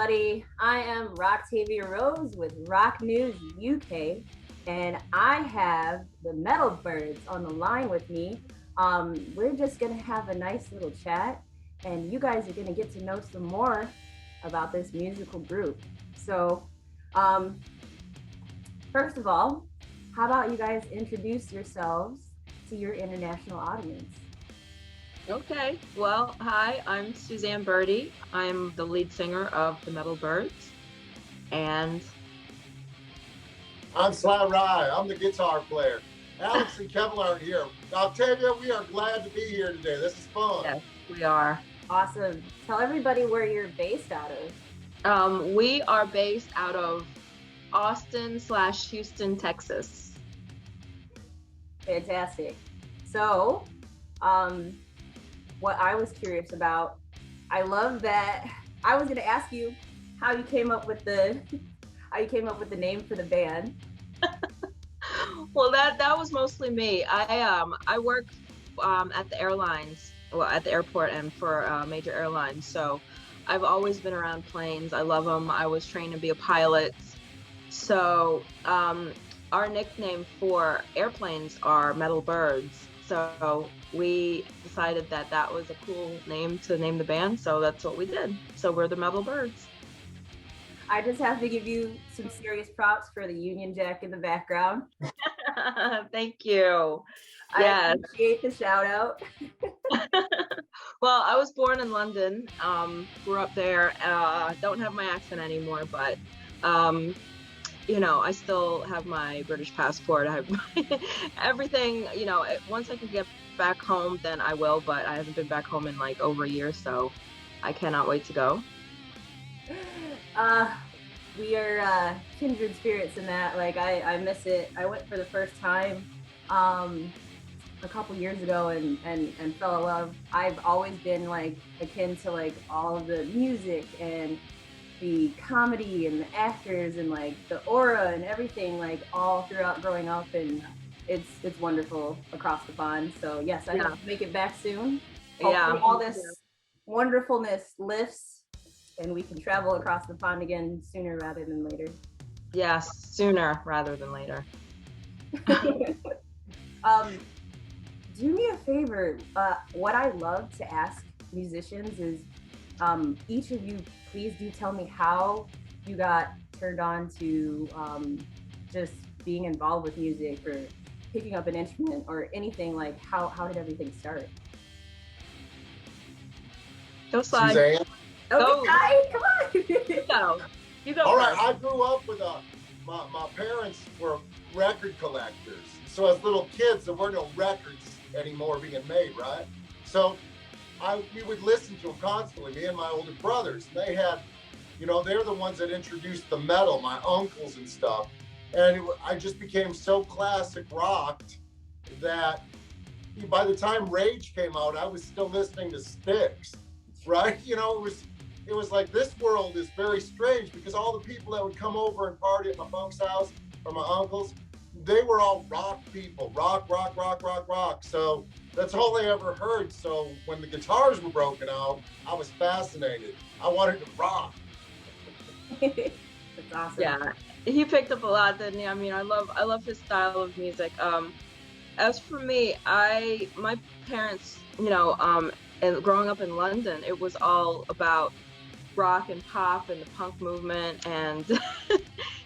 everybody. I am Roctavia Rose with Rock News UK, and I have the Metal Byrds on the line with me. We're just gonna have a nice little chat, and you guys are gonna get to know some more about this musical group. So, um, first of all, how about you guys introduce yourselves to your international audience? Okay, well, hi, I'm Suzanne Birdie. I'm the lead singer of the Metal Byrds, and I'm Sly Rye. I'm the guitar player. Alex and Kevin aren't here. Octavia, we are glad to be here today. This is fun. yes, we are. Awesome. Tell everybody where you're based out of. We are based out of Austin/Houston, Texas. Fantastic. So, um, what I was curious about, I love that. I was going to ask you how you came up with the name for the band. Well, that was mostly me. I work at the airlines, well, at the airport and for major airlines. So I've always been around planes. I love them. I was trained to be a pilot. So our nickname for airplanes are Metal Byrds. So we decided that that was a cool name to name the band. So that's what we did. So we're the Metal Byrds. I just have to give you some serious props for the Union Jack in the background. Thank you. I appreciate the shout out. Well, I was born in London, grew up there. Don't have my accent anymore, but I still have my British passport. I have everything. Once I can get back home, then I will. But I haven't been back home in like over a year, so I cannot wait to go. We are kindred spirits in that. Like I miss it. I went for the first time a couple years ago and fell in love. I've always been like akin to like all of the music and the comedy and the actors and like the aura and everything, like all throughout growing up, and it's wonderful across the pond. So yes, I hope to make it back soon. Hopefully all this wonderfulness lifts and we can travel across the pond again sooner rather than later. Yes, sooner rather than later. Do me a favor. What I love to ask musicians is, each of you, please do tell me how you got turned on to just being involved with music or picking up an instrument or anything. Like how did everything start? Go Slide. Suzanne? Okay, come on. You go. All right, I grew up with my parents were record collectors. So as little kids, there were no records anymore being made, right? So we would listen to them constantly, me and my older brothers. They had, they're the ones that introduced the metal, my uncles and stuff. And I just became so classic rocked that by the time Rage came out, I was still listening to Styx, right? It was like, this world is very strange because all the people that would come over and party at my funk's house or my uncle's, they were all rock people, rock. So that's all they ever heard. So when the guitars were broken out, I was fascinated. I wanted to rock. That's awesome. Yeah, he picked up a lot, didn't he? I mean, I love his style of music. As for me, my parents, and growing up in London, it was all about rock and pop and the punk movement, and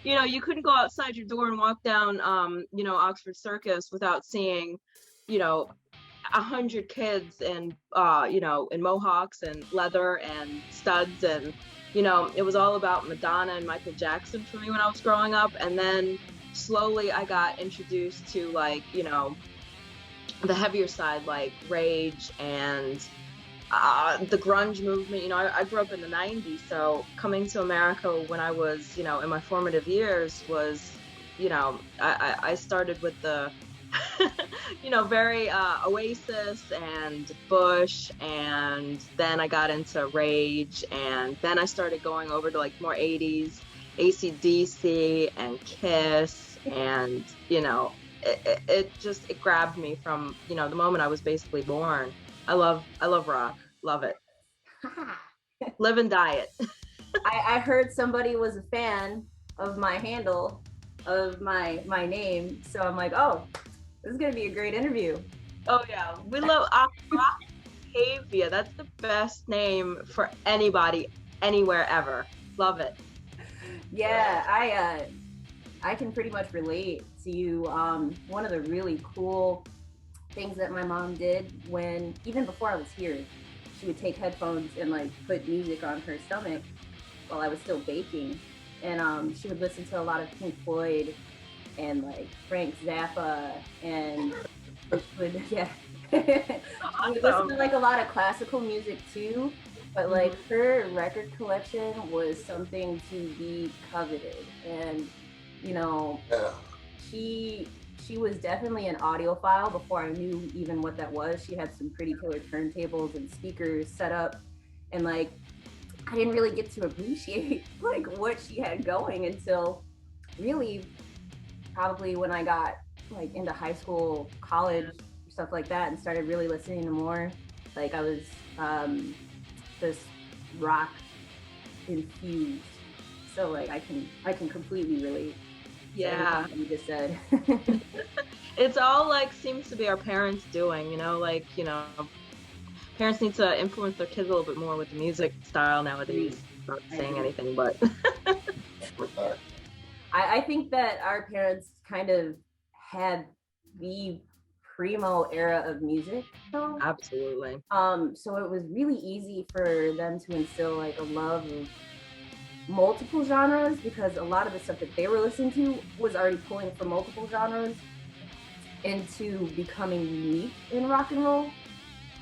you couldn't go outside your door and walk down Oxford Circus without seeing 100 kids and in mohawks and leather and studs, and it was all about Madonna and Michael Jackson for me when I was growing up. And then slowly I got introduced to the heavier side, like Rage and the grunge movement. I grew up in the 90s, so coming to America when I was, in my formative years was, I started with the, very Oasis and Bush, and then I got into Rage, and then I started going over to like more 80s, AC/DC and Kiss, and, it grabbed me from, the moment I was basically born. I love rock. Love it. Live and die it. I heard somebody was a fan of my handle, of my name, so I'm like, oh, this is gonna be a great interview. Oh yeah, we love Octavia. That's the best name for anybody, anywhere, ever. Love it. Yeah, I can pretty much relate to you. One of the really cool things that my mom did when, even before I was here, she would take headphones and like put music on her stomach while I was still baking, and she would listen to a lot of Pink Floyd and like Frank Zappa, and would yeah, she would listen to like a lot of classical music too. But like her record collection was something to be coveted, and you know, Yeah. she was definitely an audiophile before I knew even what that was. She had some pretty killer turntables and speakers set up, and like I didn't really get to appreciate like what she had going until really probably when I got like into high school, college, stuff like that, and started really listening to more. Like I was this rock infused. So like I can completely relate. Yeah. You just said. It's all like seems to be our parents doing, like, parents need to influence their kids a little bit more with the music style nowadays. Not saying anything, but I think that our parents kind of had the primo era of music though. absolutely. So it was really easy for them to instill like a love of multiple genres because a lot of the stuff that they were listening to was already pulling from multiple genres into becoming unique in rock and roll.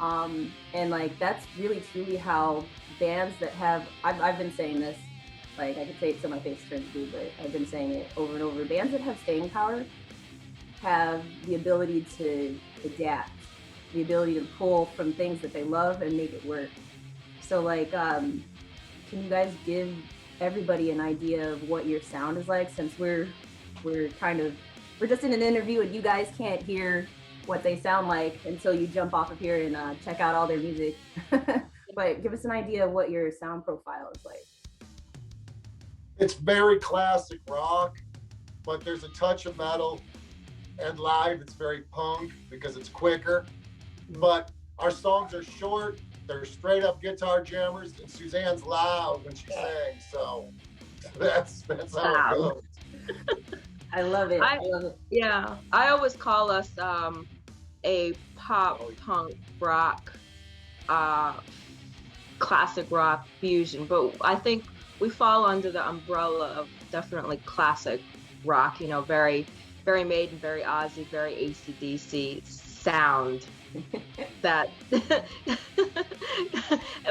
And like that's really truly how bands that have I've been saying this, like I could say it till my face turns blue, but I've been saying it over and over. Bands that have staying power have the ability to adapt, the ability to pull from things that they love and make it work. So like can you guys give everybody an idea of what your sound is like, since we're kind of we're just in an interview and you guys can't hear what they sound like until you jump off of here and check out all their music. But give us an idea of what your sound profile is like. It's very classic rock, but there's a touch of metal, and live it's very punk because it's quicker. But our songs are short, they're straight up guitar jammers, and Suzanne's loud when she sings, so that's how it goes. I love it. I love it. Yeah, I always call us a pop punk rock classic rock fusion, but I think we fall under the umbrella of definitely classic rock, very very Maiden, very Ozzy, very AC/DC sound. That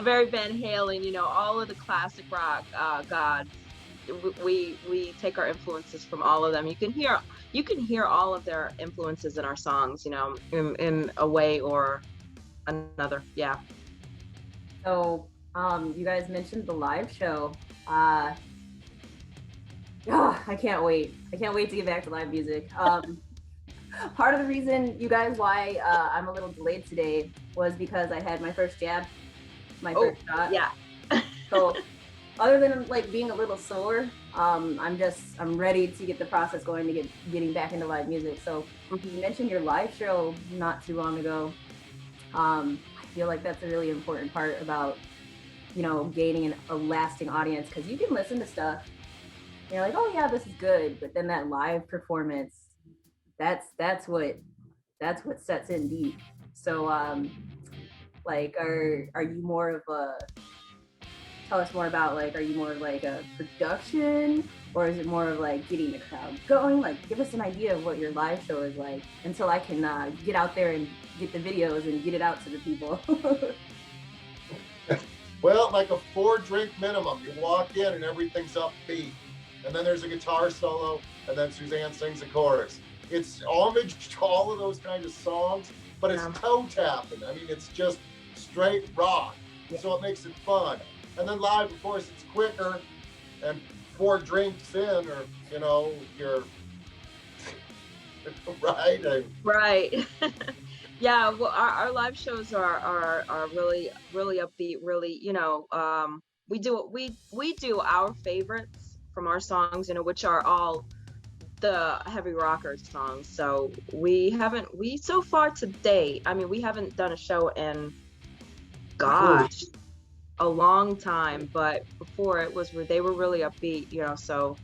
very Van Halen, all of the classic rock gods. We take our influences from all of them. You can hear all of their influences in our songs, in a way or another. Yeah. So you guys mentioned the live show. I can't wait. I can't wait to get back to live music. Part of the reason, you guys, why I'm a little delayed today was because I had my first jab, first shot. Yeah. So other than like being a little sore, I'm ready to get the process going to getting back into live music. So you mentioned your live show not too long ago. I feel like that's a really important part about, gaining a lasting audience, because you can listen to stuff and you're like, oh yeah, this is good, but then that live performance, that's what sets in deep. So like are you more of a, tell us more about, like, are you more of like a production, or is it more of like getting the crowd going? Like, give us an idea of what your live show is like until I can get out there and get the videos and get it out to the people. Well, like a 4-drink minimum. You walk in and everything's upbeat, and then there's a guitar solo, and then Suzanne sings a chorus. It's homage to all of those kind of songs, but it's toe tapping. I mean, it's just straight rock, so it makes it fun. And then live, of course, it's quicker, and 4 drinks in, or you're right. Right. Yeah. Well, our live shows are really really upbeat. Really, we do our favorites from our songs, which are all the heavy rocker songs. So we so far to date, I mean, we haven't done a show in, gosh, a long time, but before it was where they were really upbeat, so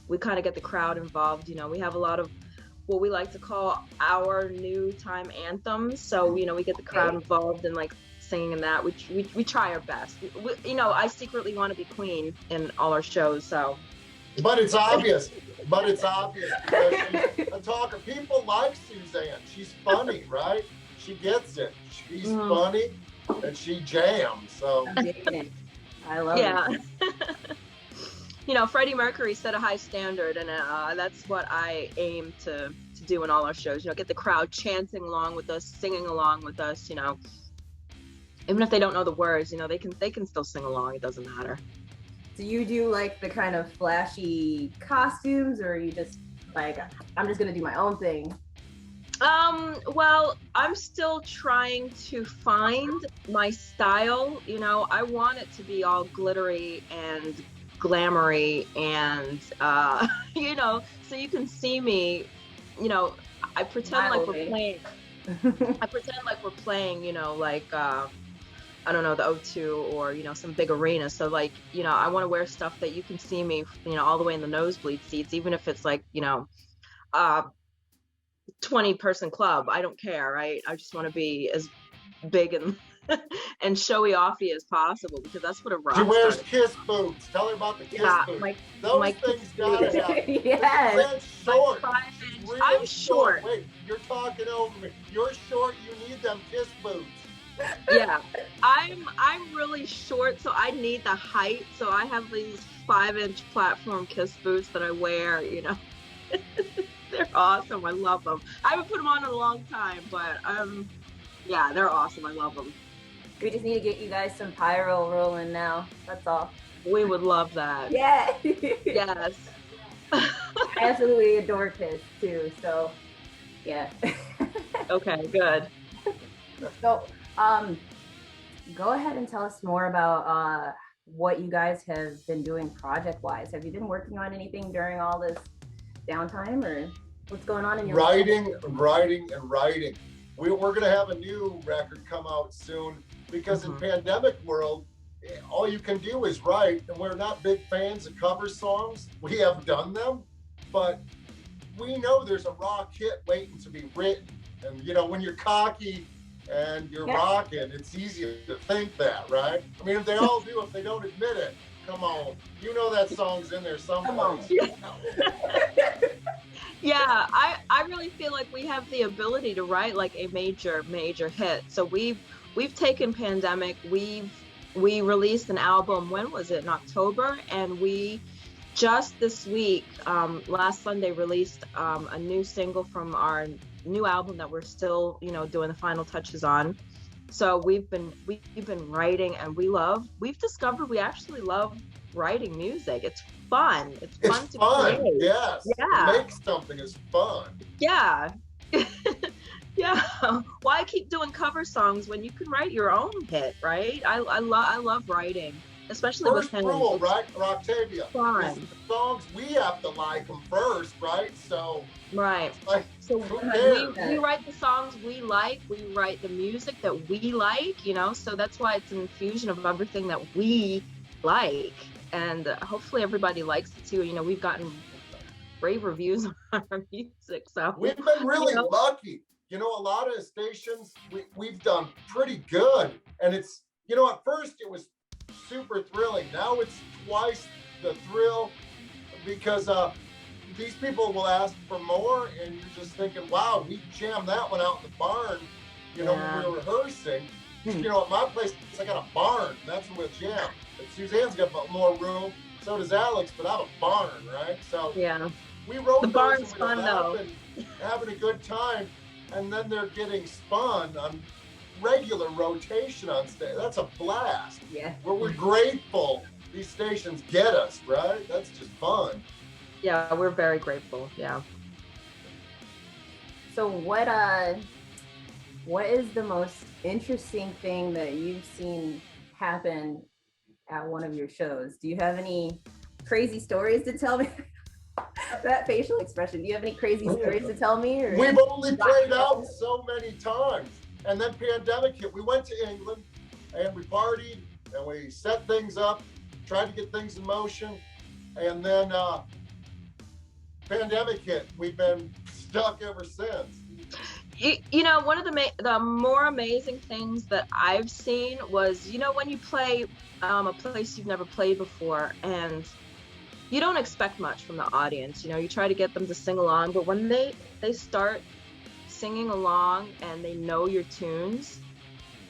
we kind of get the crowd involved. We have a lot of what we like to call our new time anthems. So, we get the crowd involved and like singing in that. We try our best. I secretly want to be queen in all our shows, so. But it's obvious. Because she's a talker. People like Suzanne. She's funny, right? She gets it. She's funny and she jams. So I love it. Freddie Mercury set a high standard, and that's what I aim to do in all our shows. Get the crowd chanting along with us, singing along with us. Even if they don't know the words, they can still sing along. It doesn't matter. Do you do like the kind of flashy costumes, or are you just like, I'm just gonna do my own thing? Well, I'm still trying to find my style. I want it to be all glittery and glamoury and so you can see me, I pretend like we're playing like I don't know, the O2 or some big arena. So like, I want to wear stuff that you can see me, all the way in the nosebleed seats, even if it's like 20-person club. I don't care, right? I just want to be as big and and showy offy as possible, because that's what a rock. She wears Kiss boots. Tell her about the Kiss boots. Those things gotta happen. Yes. Short. I'm short. Wait, you're talking over me. You're short. You need them Kiss boots. Yeah, I'm really short, so I need the height. So I have these 5-inch platform Kiss boots that I wear. They're awesome. I love them. I haven't put them on in a long time, but yeah, they're awesome. I love them. We just need to get you guys some pyro rolling now. That's all. We would love that. Yeah. Yes. I absolutely adore Kiss too. So, yeah. Okay, good. So, go ahead and tell us more about what you guys have been doing project-wise. Have you been working on anything during all this downtime, or what's going on in your writing? We're going to have a new record come out soon, because in pandemic world, all you can do is write, and we're not big fans of cover songs. We have done them, but we know there's a rock hit waiting to be written. And when you're cocky and you're rocking, it's easy to think that, right? I mean, if they all do, if they don't admit it, come on. That song's in there someplace. Yeah, I really feel like we have the ability to write like a major hit. So we've taken pandemic, we released an album, when was it? In October, and we just this week, last Sunday, released a new single from our new album that we're still, doing the final touches on. So we've been writing, and we've discovered we actually love writing music. It's fun. It's fun to create. Yes. Yeah. Make something is fun. Yeah. Yeah. Why keep doing cover songs when you can write your own hit, right? I love writing, especially first with him. Rule, right, Octavia? Fun. The songs, we have to like them first, right? So right. Like, so we write the songs we like. We write the music that we like. So that's why it's an infusion of everything that we like, and hopefully everybody likes it too. We've gotten rave reviews on our music, so we've been really lucky. A lot of stations we've done pretty good, and it's at first it was super thrilling. Now it's twice the thrill, because these people will ask for more, and you're just thinking, wow, we jammed that one out in the barn, when we were rehearsing. At my place, I got a barn. That's where we'll jam. And Suzanne's got more room. So does Alex, but I have a barn, right? So yeah, we wrote the barn's fun though. Having a good time, and then they're getting spun on regular rotation on stage. That's a blast. Yeah. We're grateful these stations get us, right? That's just fun. Yeah, we're very grateful. Yeah. So what is the most interesting thing that you've seen happen at one of your shows. Do you have any crazy stories to tell me? That facial expression. Do you have any crazy stories to tell me? Or? We've only played out so many times. And then pandemic hit. We went to England and we partied and we set things up, tried to get things in motion. And then pandemic hit. We've been stuck ever since. You know, one of the more amazing things that I've seen was, you know, when you play a place you've never played before and you don't expect much from the audience. You know, you try to get them to sing along, but when they start singing along and they know your tunes,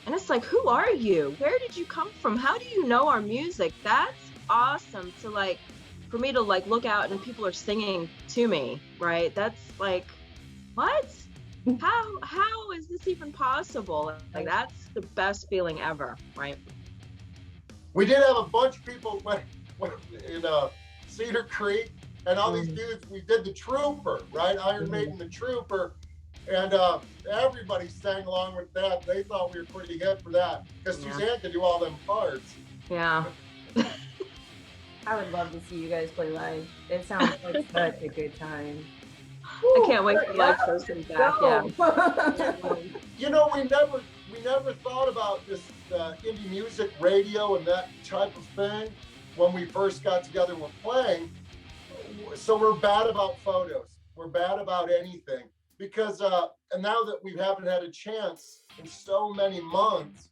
and it's like, who are you? Where did you come from? How do you know our music? That's awesome to like, for me to like look out and people are singing to me, right? That's like, what? How is this even possible? Like, that's the best feeling ever, right? We did have a bunch of people in Cedar Creek, and all these dudes, we did the Trooper, right? Iron Maiden, the Trooper, and everybody sang along with that. They thought we were pretty hip for that, because Suzanne could do all them parts. Yeah. I would love to see you guys play live. It sounds like such a good time. I can't wait for live shows to be back. Yeah. You know, we never thought about this indie music radio and that type of thing when we first got together and were playing. So we're bad about photos. We're bad about anything because, and now that we haven't had a chance in so many months,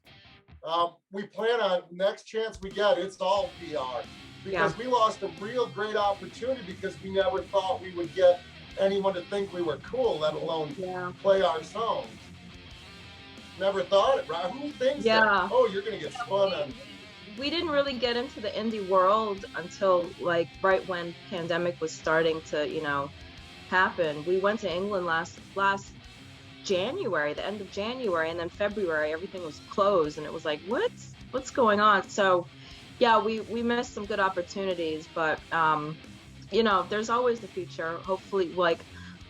we plan on next chance we get, it's all PR. Because we lost a real great opportunity because we never thought we would get anyone to think we were cool, let alone play our songs. Never thought it, right? Who thinks that? Oh, you're gonna get spun on. We didn't really get into the indie world until like right when pandemic was starting to, you know, happen. We went to England last January, the end of January, and then February everything was closed, and it was like, what's going on? So yeah, we missed some good opportunities, but you know, there's always the future. Hopefully, like,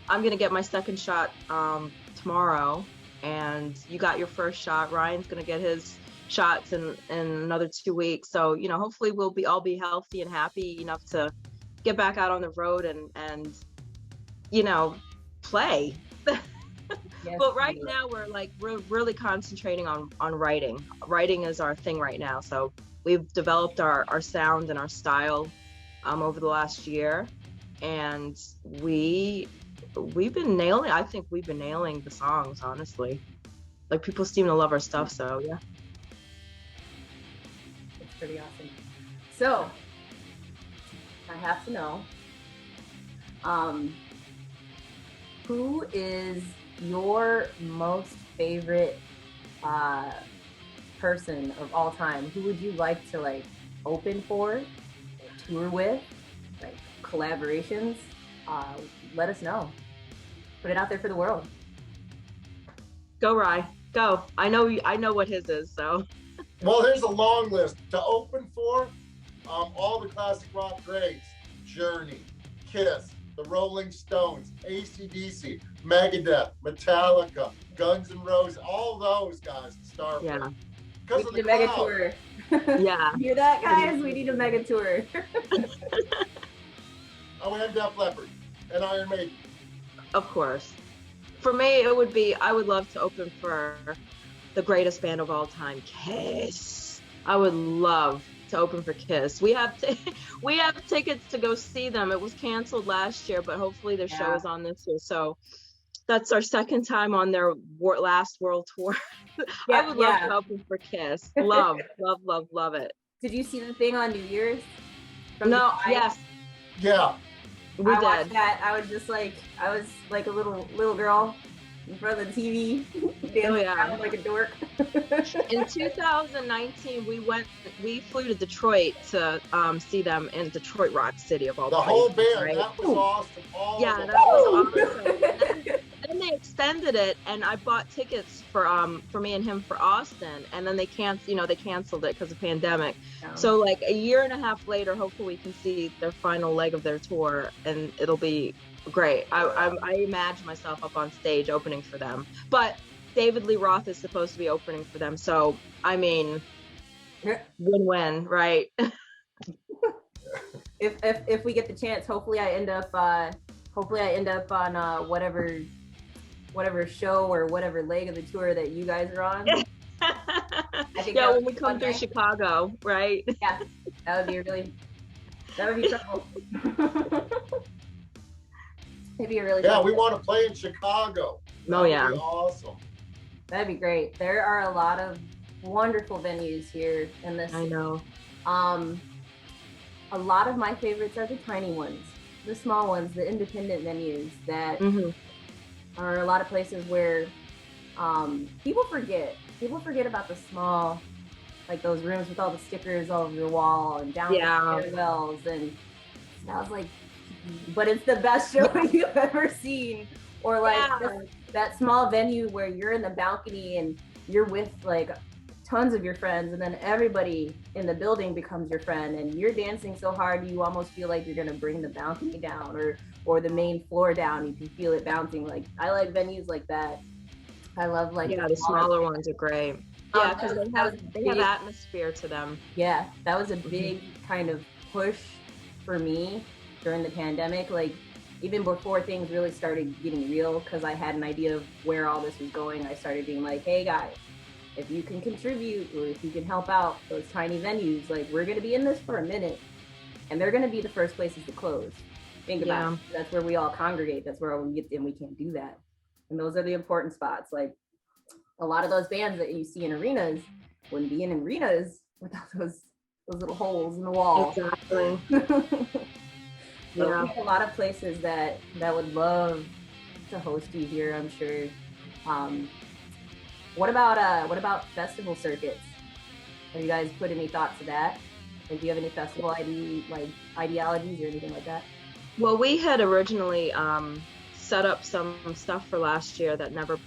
I'm gonna get my second shot tomorrow, and you got your first shot. Ryan's gonna get his shots in another 2 weeks. So, you know, hopefully we'll all be healthy and happy enough to get back out on the road and you know, play. But right now we're really concentrating on writing. Writing is our thing right now. So we've developed our sound and our style over the last year, and we've been nailing. I think we've been nailing the songs, honestly. Like, people seem to love our stuff, so yeah. It's pretty awesome. So I have to know, who is your most favorite person of all time? Who would you like to like open for, tour with, like collaborations? Let us know. Put it out there for the world. Go, Rye. Go. I know what his is, so. Well, there's a long list to open for. All the classic rock greats: Journey, Kiss, the Rolling Stones, AC/DC, Megadeth, Metallica, Guns N' Roses, all those guys to start with. Because we need a mega tour. Yeah. You hear that, guys? We need a mega tour. Oh, and Def Leppard and Iron Maiden. Of course. For me, it would be, I would love to open for the greatest band of all time, Kiss. I would love to open for Kiss. We have tickets to go see them. It was canceled last year, but hopefully their show is on this year. So that's our second time on their last world tour. I would love to open for Kiss. Love it. Did you see the thing on New Year's? No, yes. Yeah. We did. Watched that. I was like a little girl in front of the TV, dancing around like a dork. In 2019, we flew to Detroit to see them in Detroit Rock City of all places. The whole band, right? that was awesome. That was awesome. Then they extended it, and I bought tickets for me and him for Austin, and then they canceled it because of pandemic. Yeah. So like a year and a half later, hopefully we can see their final leg of their tour, and it'll be great. I imagine myself up on stage opening for them, but David Lee Roth is supposed to be opening for them. So I mean, Win-win, right? If we get the chance, hopefully I end up on whatever show or whatever leg of the tour that you guys are on. I think yeah, when we come through Chicago, right? Yeah, that would be trouble. It'd be a really yeah. We want to play in Chicago. Oh yeah, be awesome. That'd be great. There are a lot of wonderful venues here in this. I know. A lot of my favorites are the tiny ones, the small ones, the independent venues that are a lot of places where people forget about the small, like those rooms with all the stickers all over your wall and down the stairwells, and I was like, but it's the best show you've ever seen. Or like that small venue where you're in the balcony and you're with like tons of your friends, and then everybody in the building becomes your friend, and you're dancing so hard you almost feel like you're gonna bring the balcony down or the main floor down. You can feel it bouncing. Like, I like venues like that. I love like the smaller ones are great. Yeah, because they have atmosphere to them. Yeah, that was a big kind of push for me during the pandemic. Like, even before things really started getting real, because I had an idea of where all this was going, I started being like, hey guys, if you can contribute or if you can help out those tiny venues, like, we're going to be in this for a minute and they're going to be the first places to close. Think about it. That's where we all congregate. That's where we get, and we can't do that. And those are the important spots. Like, a lot of those bands that you see in arenas wouldn't be in arenas without those little holes in the wall. Exactly. We have a lot of places that would love to host you here, I'm sure. What about festival circuits? Have you guys put any thought to that? Like, do you have any festival ideologies or anything like that? Well, we had originally set up some stuff for last year that never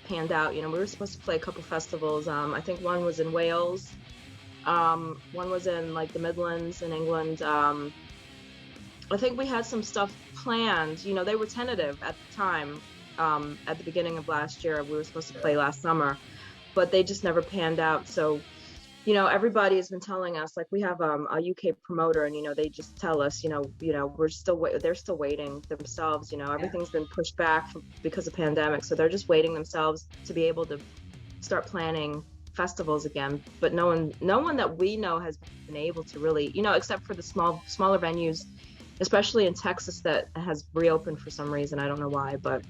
panned out. You know, we were supposed to play a couple festivals. I think one was in Wales. One was in like the Midlands in England. I think we had some stuff planned. You know, they were tentative at the time. At the beginning of last year, we were supposed to play last summer, but they just never panned out. So, you know, everybody has been telling us, like, we have a UK promoter, and, you know, they just tell us, you know, they're still waiting themselves. You know, everything's been pushed back because of pandemic. So they're just waiting themselves to be able to start planning festivals again. But no one that we know has been able to really, you know, except for the smaller venues, especially in Texas, that has reopened for some reason. I don't know why, but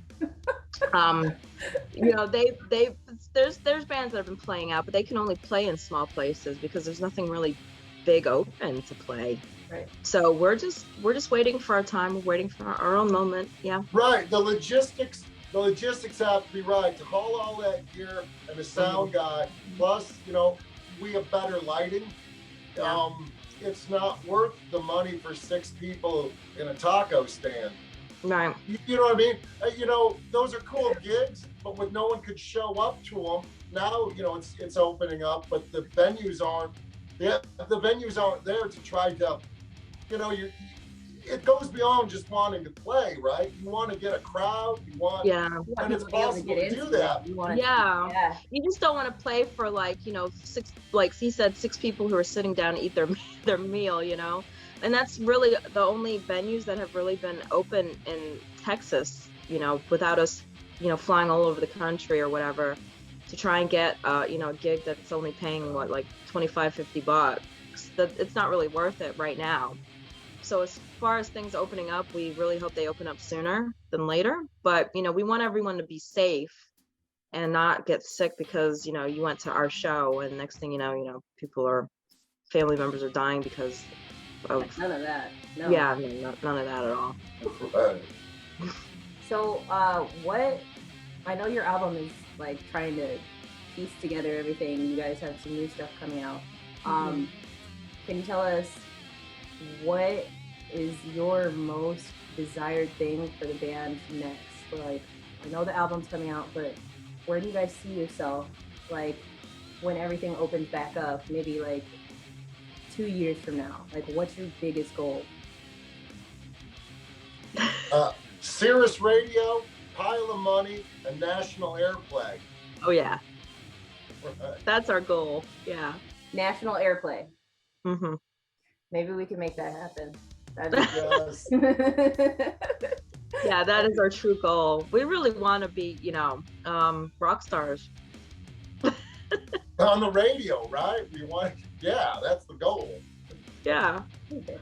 you know, there's bands that have been playing out, but they can only play in small places because there's nothing really big open to play. Right. So we're just waiting for our time. We're waiting for our own moment. Yeah. Right. The logistics have to be right to haul all that gear and the sound guy. Plus, you know, we have better lighting. Yeah. It's not worth the money for 6 people in a taco stand. Right. You know what I mean? You know, those are cool gigs, but when no one could show up to them, now, you know, it's opening up, but the venues aren't there to try to, you know, it goes beyond just wanting to play, right? You want to get a crowd, and it's possible to do that. You just don't want to play for, like, you know, 6, like he said, 6 people who are sitting down to eat their meal, you know? And that's really the only venues that have really been open in Texas, you know, without us, you know, flying all over the country or whatever to try and get, you know, a gig that's only paying like $25-$50. That it's not really worth it right now. So as far as things opening up, we really hope they open up sooner than later. But, you know, we want everyone to be safe and not get sick because, you know, you went to our show and next thing you know, family members are dying because of none of that. No. Yeah, none of that at all. So, I know your album is like trying to piece together everything. You guys have some new stuff coming out. Can you tell us what is your most desired thing for the band next? Like, I know the album's coming out, but where do you guys see yourself, like, when everything opens back up, maybe like 2 years from now? Like, what's your biggest goal? Sirius Radio, pile of money, and national airplay. Oh yeah, that's our goal. Yeah. national airplay. Mm-hmm. Maybe we can make that happen. Yes. Yeah, that is our true goal. We really want to be, rock stars. On the radio, right? We want, yeah, that's the goal. Yeah. Okay.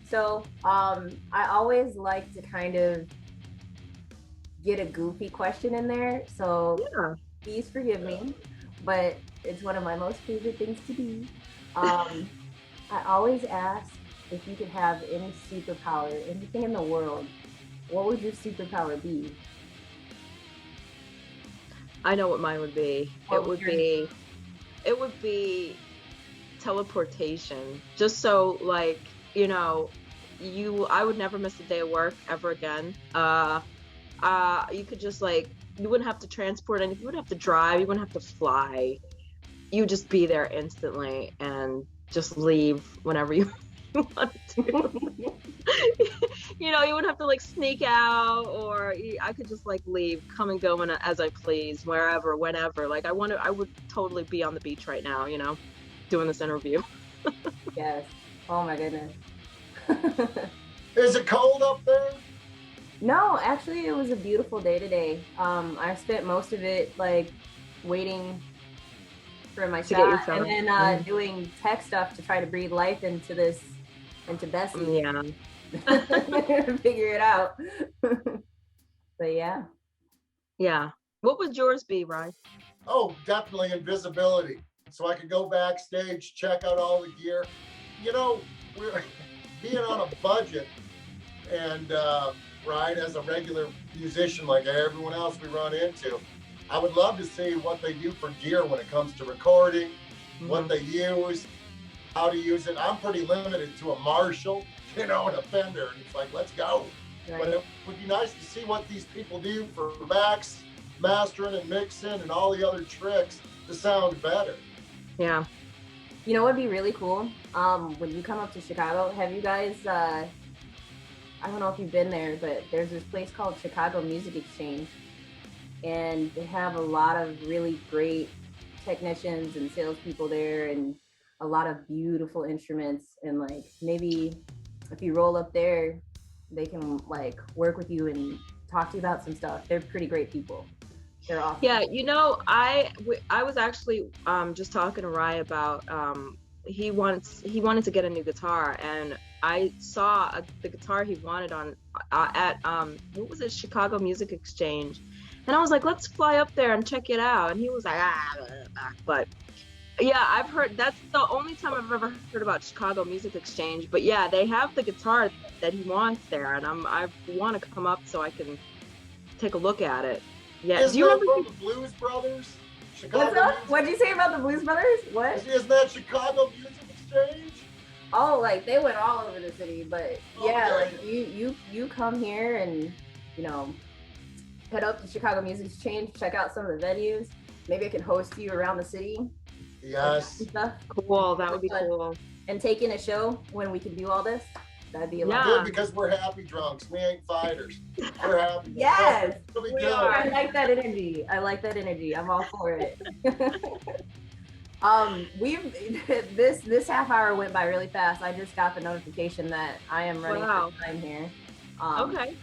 So, I always like to kind of get a goofy question in there. So, Yeah. please forgive me, but it's one of my most favorite things to do. I always ask if you could have any superpower, anything in the world, what would your superpower be? I know what mine would be. What It would would be teleportation. Just so like, I would never miss a day of work ever again. You could just like, you wouldn't have to transport anything, you wouldn't have to drive, you wouldn't have to fly. You would just be there instantly and just leave whenever you wanted to. You wouldn't have to like sneak out, or I could just like leave, come and go as I please, wherever, whenever. Like I would totally be on the beach right now, doing this interview. Yes. Oh my goodness. Is it cold up there? No, actually, it was a beautiful day today. I spent most of it like waiting for my To get your shot, shot. and then doing tech stuff to try to breathe life into Bessie. Yeah. Figure it out. But yeah. Yeah. What would yours be, Ryan? Oh, definitely invisibility. So I could go backstage, check out all the gear. We're being on a budget, and right, as a regular musician like everyone else we run into, I would love to see what they do for gear when it comes to recording, what they use, how to use it. I'm pretty limited to a Marshall, and a Fender, and it's like, let's go. Right. But it would be nice to see what these people do for mastering and mixing and all the other tricks to sound better. Yeah. You know what'd be really cool? When you come up to Chicago, have you guys, I don't know if you've been there, but there's this place called Chicago Music Exchange, and they have a lot of really great technicians and salespeople there, and a lot of beautiful instruments. And like, maybe if you roll up there, they can like work with you and talk to you about some stuff. They're pretty great people. They're awesome. Yeah, I was actually just talking to Rye about he wanted to get a new guitar, and I saw the guitar he wanted on at what was it, Chicago Music Exchange, and I was like, let's fly up there and check it out. And he was like, but yeah, I've heard, that's the only time I've ever heard about Chicago Music Exchange. But yeah, they have the guitar that he wants there, and I want to come up so I can take a look at it. Yeah. Isn't that from the Blues Brothers? What's up? What'd you say about the Blues Brothers? What? Isn't that Chicago Music Exchange? Oh, like they went all over the city, but yeah, Okay. like you come here and head up to Chicago Music Exchange, check out some of the venues. Maybe I can host you around the city. Yes. And stuff. Cool. That would be cool. And take in a show when we can do all this. That'd be a lot. Good, because we're happy drunks. We ain't fighters. We're happy. Yes. Really We good. are. I like that energy. I'm all for it. This half hour went by really fast. I just got the notification that I am running out of time here. Okay.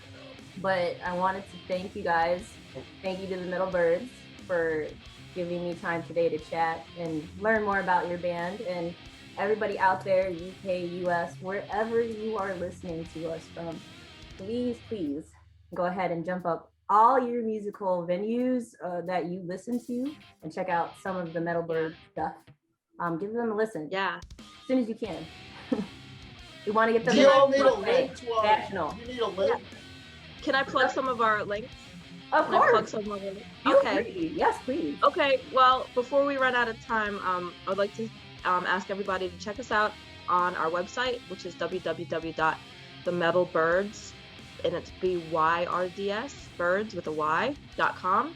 But I wanted to thank you guys. Thank you to the Metal Byrds for giving me time today to chat and learn more about your band, and everybody out there, UK, US, wherever you are listening to us from, please go ahead and jump up all your musical venues that you listen to and check out some of the Metal Bird stuff. Give them a listen. Yeah. As soon as you can. We want to get them. Do you all need a link to our? National. You need a link. Can I plug some of our links? Of Can I plug course. some of our links? Feel Okay. free. Yes, please. Okay. Well, before we run out of time, I'd like to ask everybody to check us out on our website, which is www.themetalbyrds, and it's BYRDS, birds with a Y.com.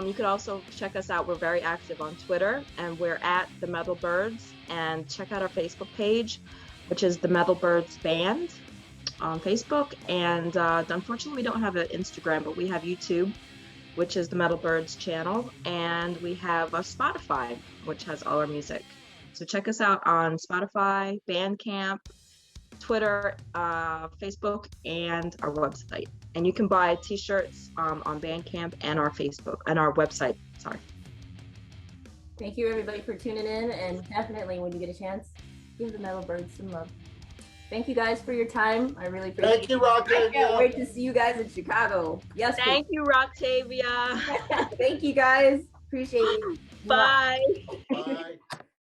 You could also check us out. We're very active on Twitter, and we're at the Metal Byrds. And check out our Facebook page, which is the Metal Byrds Band on Facebook. And unfortunately, we don't have an Instagram, but we have YouTube. which is the Metal Byrds channel, and we have a Spotify, which has all our music. So check us out on Spotify, Bandcamp, Twitter, Facebook, and our website. And you can buy t-shirts on Bandcamp and our Facebook and our website. Sorry. Thank you everybody for tuning in, and definitely when you get a chance, give the Metal Byrds some love. Thank you guys for your time. I really appreciate it. Thank you, Rockavia. I can't wait to see you guys in Chicago. Yes. Thank you, Rockavia. Thank you guys. Appreciate you. Bye. Bye.